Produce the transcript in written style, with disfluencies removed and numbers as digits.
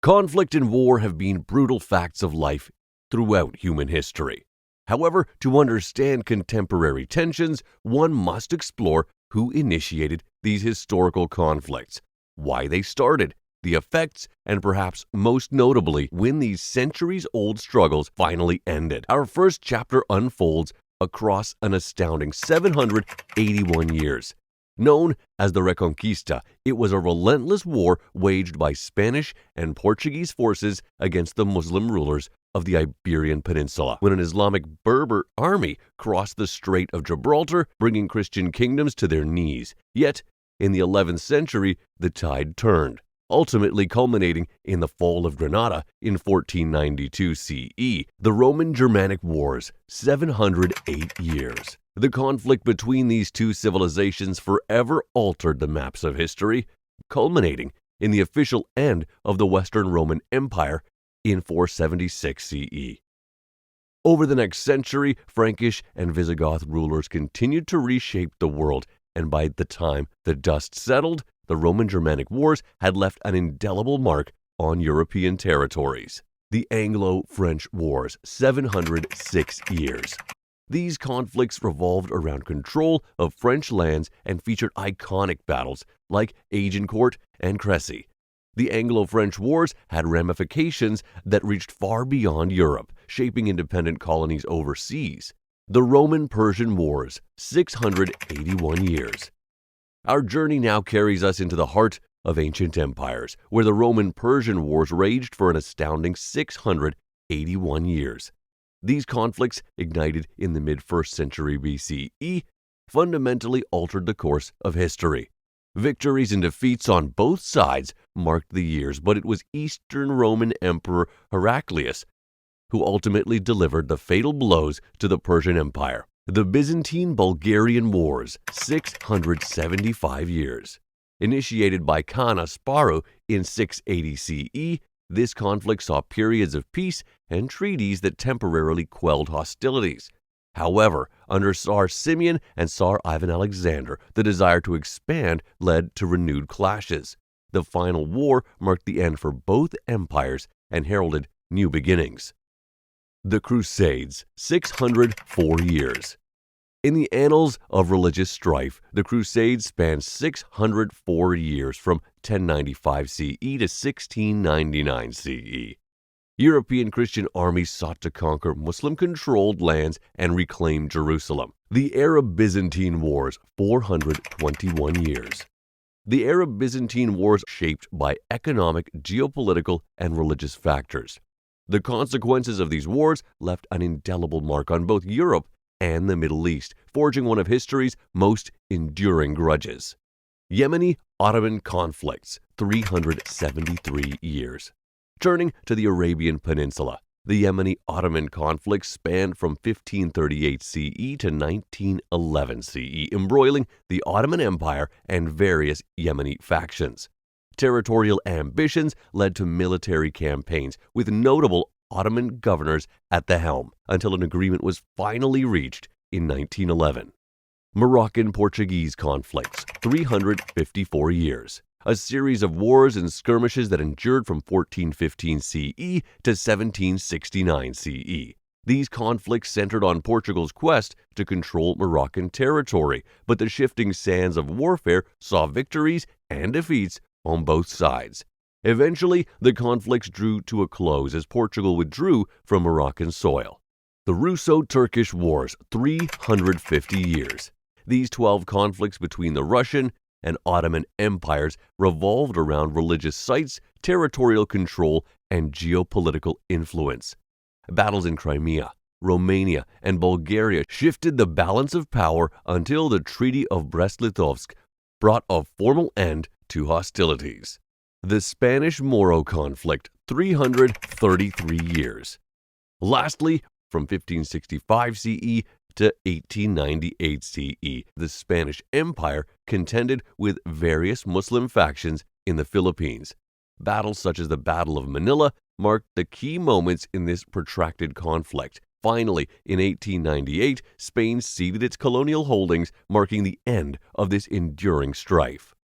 Conflict and war have been brutal facts of life throughout human history. However, to understand contemporary tensions, one must explore who initiated these historical conflicts, why they started, the effects, and perhaps most notably, when these centuries-old struggles finally ended. Our first chapter unfolds across an astounding 781 years. Known as the Reconquista, it was a relentless war waged by Spanish and Portuguese forces against the Muslim rulers of the Iberian Peninsula, when an Islamic Berber army crossed the Strait of Gibraltar, bringing Christian kingdoms to their knees. Yet, in the 11th century, the tide turned, ultimately culminating in the fall of Granada in 1492 CE, the Roman-Germanic Wars, 708 years. The conflict between these two civilizations forever altered the maps of history, culminating in the official end of the Western Roman Empire in 476 CE. Over the next century, Frankish and Visigoth rulers continued to reshape the world, and by the time the dust settled, the Roman-Germanic Wars had left an indelible mark on European territories. The Anglo-French Wars, 706 years. These conflicts revolved around control of French lands and featured iconic battles like Agincourt and Crécy. The Anglo-French Wars had ramifications that reached far beyond Europe, shaping independent colonies overseas. The Roman-Persian Wars, 681 years. Our journey now carries us into the heart of ancient empires, where the Roman-Persian Wars raged for an astounding 681 years. These conflicts, ignited in the mid-1st century BCE, fundamentally altered the course of history. Victories and defeats on both sides marked the years, but it was Eastern Roman Emperor Heraclius who ultimately delivered the fatal blows to the Persian Empire. The Byzantine-Bulgarian Wars, 675 years. Initiated by Khan Asparuh in 680 CE, this conflict saw periods of peace and treaties that temporarily quelled hostilities. However, under Tsar Simeon and Tsar Ivan Alexander, the desire to expand led to renewed clashes. The final war marked the end for both empires and heralded new beginnings. The Crusades, 604 years. In the annals of religious strife, the Crusades spanned 604 years from 1095 CE to 1699 CE. European Christian armies sought to conquer Muslim-controlled lands and reclaim Jerusalem. The Arab-Byzantine Wars, 421 years. The Arab-Byzantine Wars shaped by economic, geopolitical, and religious factors. The consequences of these wars left an indelible mark on both Europe and the Middle East, forging one of history's most enduring grudges. Yemeni-Ottoman Conflicts, 373 years. Turning to the Arabian Peninsula, the Yemeni-Ottoman conflict spanned from 1538 CE to 1911 CE, embroiling the Ottoman Empire and various Yemeni factions. Territorial ambitions led to military campaigns, with notable Ottoman governors at the helm, until an agreement was finally reached in 1911. Moroccan-Portuguese conflicts, 354 years. A series of wars and skirmishes that endured from 1415 CE to 1769 CE. These conflicts centered on Portugal's quest to control Moroccan territory, but the shifting sands of warfare saw victories and defeats on both sides. Eventually, the conflicts drew to a close as Portugal withdrew from Moroccan soil. The Russo-Turkish Wars, 350 years. These 12 conflicts between the Russian and Ottoman empires revolved around religious sites, territorial control, and geopolitical influence. Battles in Crimea, Romania, and Bulgaria shifted the balance of power until the Treaty of Brest-Litovsk brought a formal end to hostilities. The Spanish-Moro conflict, 333 years. Lastly, from 1565 CE to 1898 CE, the Spanish Empire contended with various Muslim factions in the Philippines. Battles such as the Battle of Manila marked the key moments in this protracted conflict. Finally, in 1898, Spain ceded its colonial holdings, marking the end of this enduring strife.